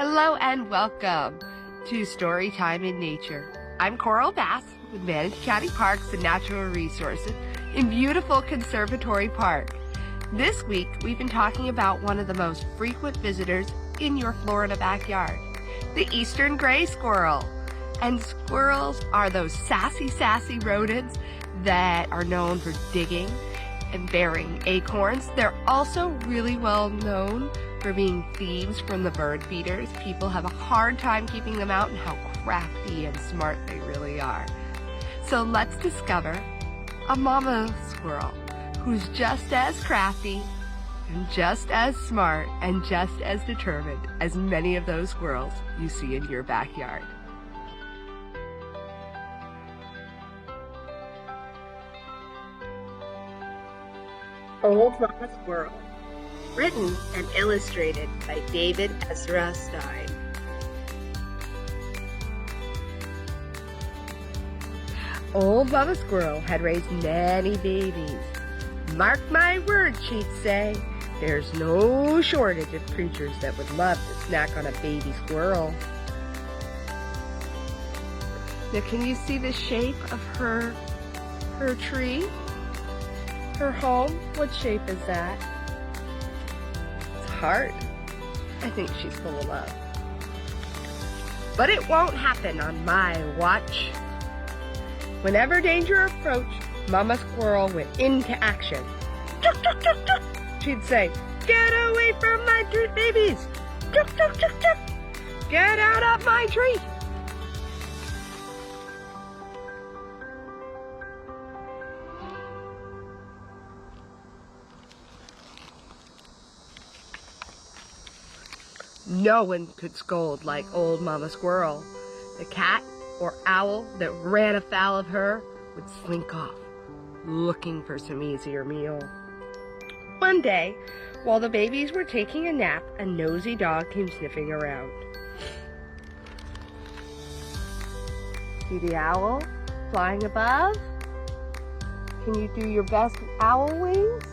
Hello and welcome to Storytime in Nature. I'm Coral Bass with Managed County Parks and Natural Resources in beautiful Conservatory Park. This week, we've been talking about one of the most frequent visitors in your Florida backyard, the eastern gray squirrel. And squirrels are those sassy rodents that are known for digging and bearing acorns. They're also really well known for being thieves from the bird feeders. People have a hard time keeping them out and how crafty and smart they really are. So let's discover a mama squirrel who's just as crafty and just as smart and just as determined as many of those squirrels you see in your backyard. Ol Mama Squirrel. Written and illustrated by David Ezra Stein. Ol Mama Squirrel had raised many babies. Mark my words, she'd say, there's no shortage of creatures that would love to snack on a baby squirrel. Now can you see the shape of her tree? Her home? What shape is that? Heart. I think she's full of love. But it won't happen on my watch. Whenever danger approached, Mama Squirrel went into action. Tuk, tuk, tuk, tuk. She'd say, "Get away from my babies! Tuk, tuk, tuk, tuk. Get out of my tree!" No one could scold like Ol Mama Squirrel. The cat or owl that ran afoul of her would slink off, looking for some easier meal. One day, while the babies were taking a nap, a nosy dog came sniffing around. See the owl flying above? Can you do your best owl wings?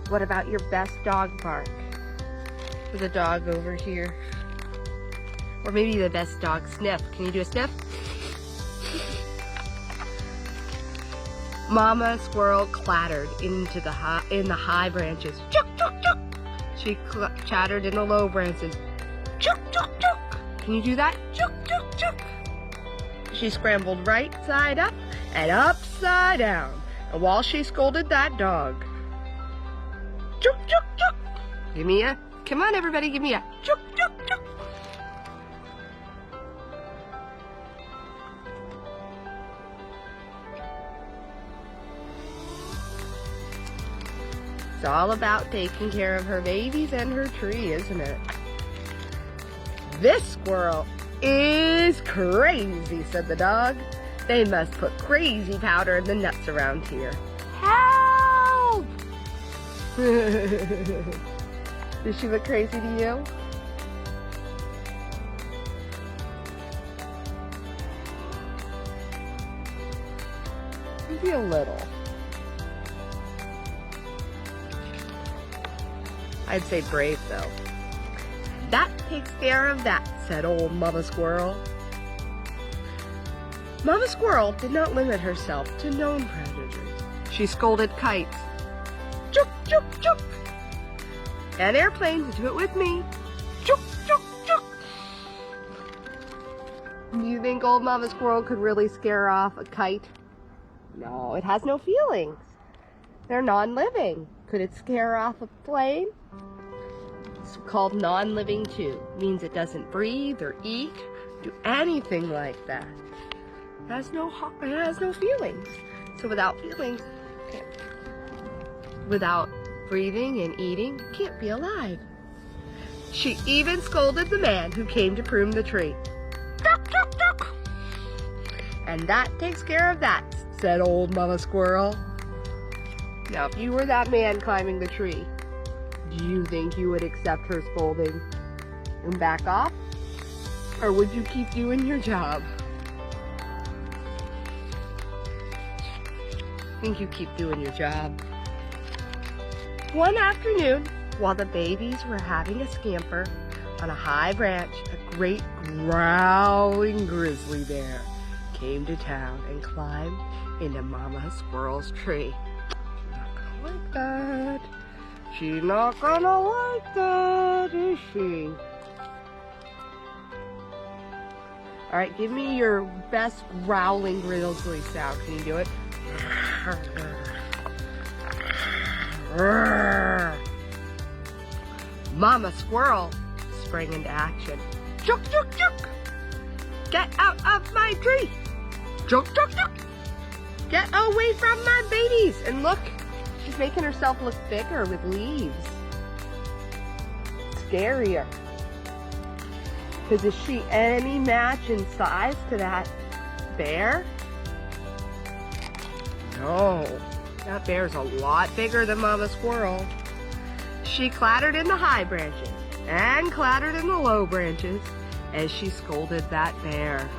What about your best dog bark? With a dog over here. Or maybe the best dog sniff. Can you do a sniff? Mama Squirrel clattered into the high branches. Chuk, chuk, chuk. She chattered in the low branches. Chuk, chuk, chuk. Can you do that? Chuk, chuk, chuk. She scrambled right side up and upside down. And while she scolded that dog, chuk, chuk, chuk. Give me a Come on, everybody, give me a chuk, chuk, chuk. It's all about taking care of her babies and her tree, isn't it? This squirrel is crazy, said the dog. They must put crazy powder in the nuts around here. Help! Does she look crazy to you? Maybe a little. I'd say brave, though. That takes care of that, said Ol Mama Squirrel. Mama Squirrel did not limit herself to known predators. She scolded kites. Chuk, chuk, chuk. And airplanes, do it with me. Chuk, chuk, chuk. Do you think Ol Mama Squirrel could really scare off a kite? No, it has no feelings. They're non-living. Could it scare off a plane? It's called non-living too. It means it doesn't breathe or eat, do anything like that. It has no feelings. So without feelings, without breathing and eating, can't be alive. She even scolded the man who came to prune the tree. Tuk, tuk, tuk. And that takes care of that, said Ol Mama Squirrel. Now, if you were that man climbing the tree, do you think you would accept her scolding and back off? Or would you keep doing your job? I think you keep doing your job. One afternoon, while the babies were having a scamper, on a high branch, a great growling grizzly bear came to town and climbed into Mama Squirrel's tree. She's not gonna like that. She's not gonna like that, is she? All right, give me your best growling grizzly sound. Can you do it? Mama Squirrel sprang into action. Juk, juk, juk! Get out of my tree! Juk, juk, juk! Get away from my babies! And look, she's making herself look bigger with leaves. Scarier. Because is she any match in size to that bear? No, that bear's a lot bigger than Mama Squirrel. She clattered in the high branches and clattered in the low branches as she scolded that bear.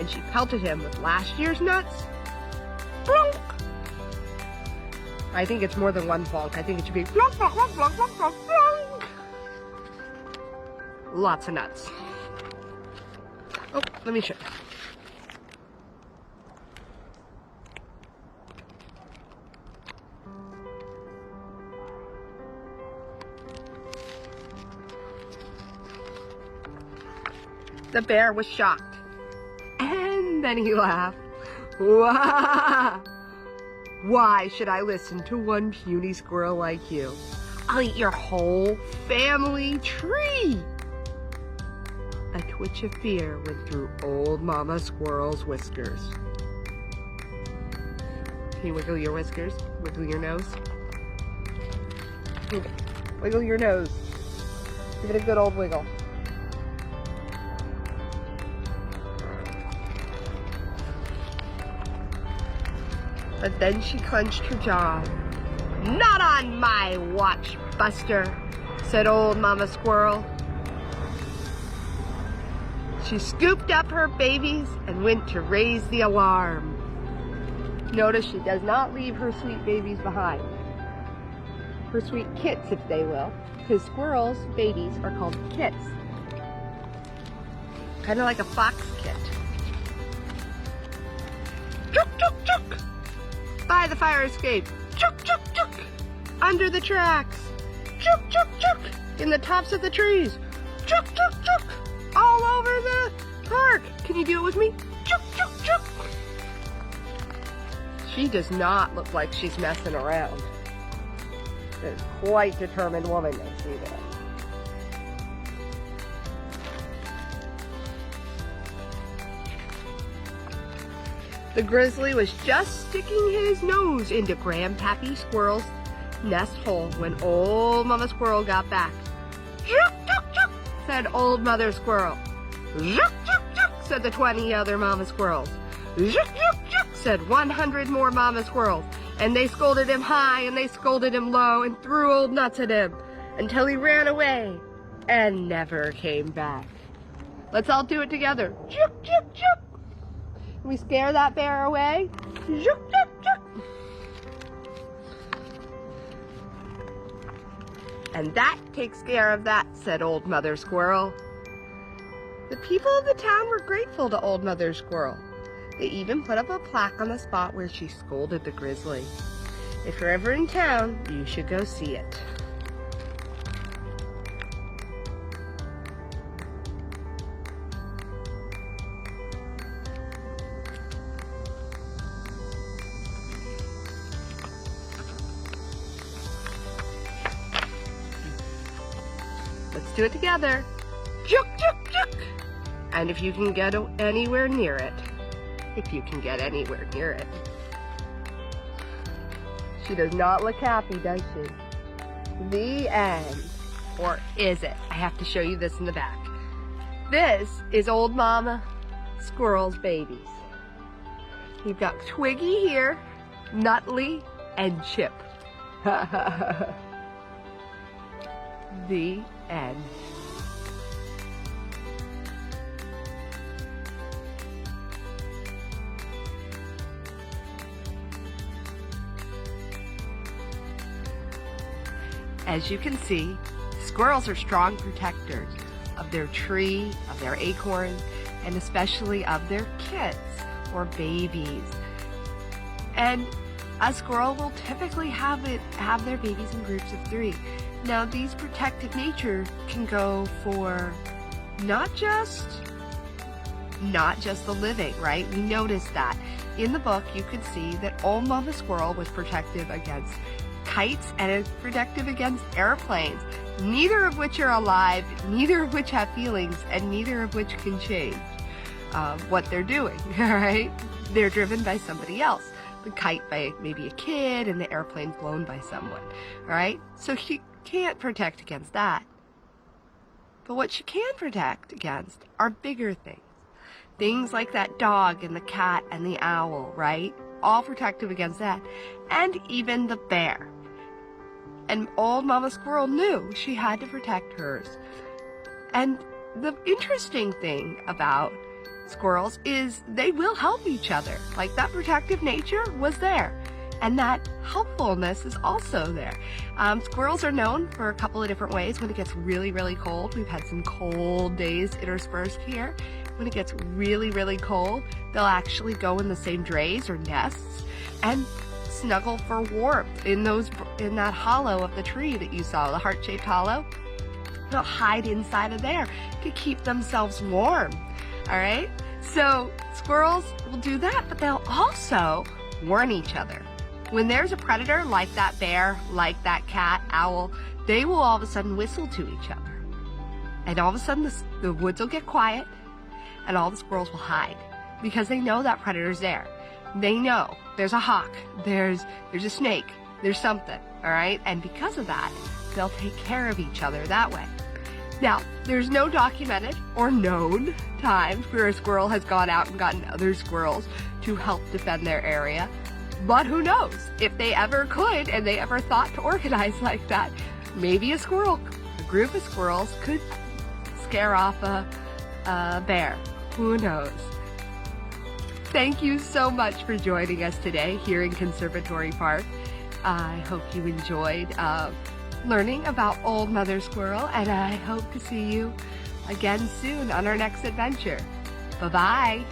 And she pelted him with last year's nuts. Plonk! I think it's more than one plonk. I think it should be plonk, plonk, plonk, plonk, plonk, plonk, plonk. Lots of nuts. Oh, let me show you. The bear was shocked. And then he laughed. Wah! Why should I listen to one puny squirrel like you? I'll eat your whole family tree! A twitch of fear went through old Mama Squirrel's whiskers. Can you wiggle your whiskers? Wiggle your nose? Wiggle your nose. Give it a good old wiggle. But then she clenched her jaw. Not on my watch, Buster, said old Mama Squirrel. She scooped up her babies and went to raise the alarm. Notice she does not leave her sweet babies behind. Her sweet kits, if they will, because squirrels' babies are called kits. Kind of like a fox kit. Chuk, chuk, chuk! By the fire escape. Chuk, chuk, chuk! Under the tracks. Chuk, chuk, chuk! In the tops of the trees. Chuk, chuk, chuk! All over the park. Can you do it with me? Chuk, chuk, chuk! She does not look like she's messing around. She's a quite determined woman, I see that. The grizzly was just sticking his nose into Grandpappy Squirrel's nest hole when old Mama Squirrel got back. Juk, juk, juk, said old Mother Squirrel. Juk, juk, juk, said the 20 other Mama Squirrels. Juk, juk, juk, said 100 more Mama Squirrels. And they scolded him high and they scolded him low and threw old nuts at him until he ran away and never came back. Let's all do it together. Juk, juk, juk. Can we scare that bear away? Juk, juk, juk. And that takes care of that, said old Mother Squirrel. The people of the town were grateful to old Mother Squirrel. They even put up a plaque on the spot where she scolded the grizzly. If you're ever in town, you should go see it. Let's do it together. Juk, juk, juk. And if you can get anywhere near it, if you can get anywhere near it. She does not look happy, does she? The end. Or is it? I have to show you this in the back. This is old Mama Squirrel's babies. You've got Twiggy here, Nutley, and Chip. The end. As you can see, squirrels are strong protectors. of their tree, of their acorns, and especially of their kits or babies. And a squirrel will typically have their babies in groups of 3. Now, these protective nature can go for not just the living, right? We noticed that. In the book, you could see that Ol Mama Squirrel was protective against kites and is protective against airplanes, neither of which are alive, neither of which have feelings, and neither of which can change what they're doing, all right? They're driven by somebody else. The kite by maybe a kid, and the airplane blown by someone, all right? So she can't protect against that. But what she can protect against are bigger things. Things like that dog and the cat and the owl, right? All protective against that. And even the bear. And Ol Mama Squirrel knew she had to protect hers. And the interesting thing about squirrels is they will help each other. Like, that protective nature was there. And that helpfulness is also there. Squirrels are known for a couple of different ways. When it gets really, really cold, we've had some cold days interspersed here. When it gets really, really cold, they'll actually go in the same drays or nests and snuggle for warmth in that hollow of the tree that you saw, the heart-shaped hollow. They'll hide inside of there to keep themselves warm. All right? So squirrels will do that, but they'll also warn each other. When there's a predator like that bear, like that cat, owl, they will all of a sudden whistle to each other. And all of a sudden the woods will get quiet, and all the squirrels will hide because they know that predator's there. They know there's a hawk, there's a snake, there's something, all right? And because of that, they'll take care of each other that way. Now, there's no documented or known times where a squirrel has gone out and gotten other squirrels to help defend their area. But who knows? If they ever could and they ever thought to organize like that, maybe a group of squirrels could scare off a bear. Who knows? Thank you so much for joining us today here in Conservatory Park. I hope you enjoyed learning about Old Mother Squirrel, and I hope to see you again soon on our next adventure. Bye-bye.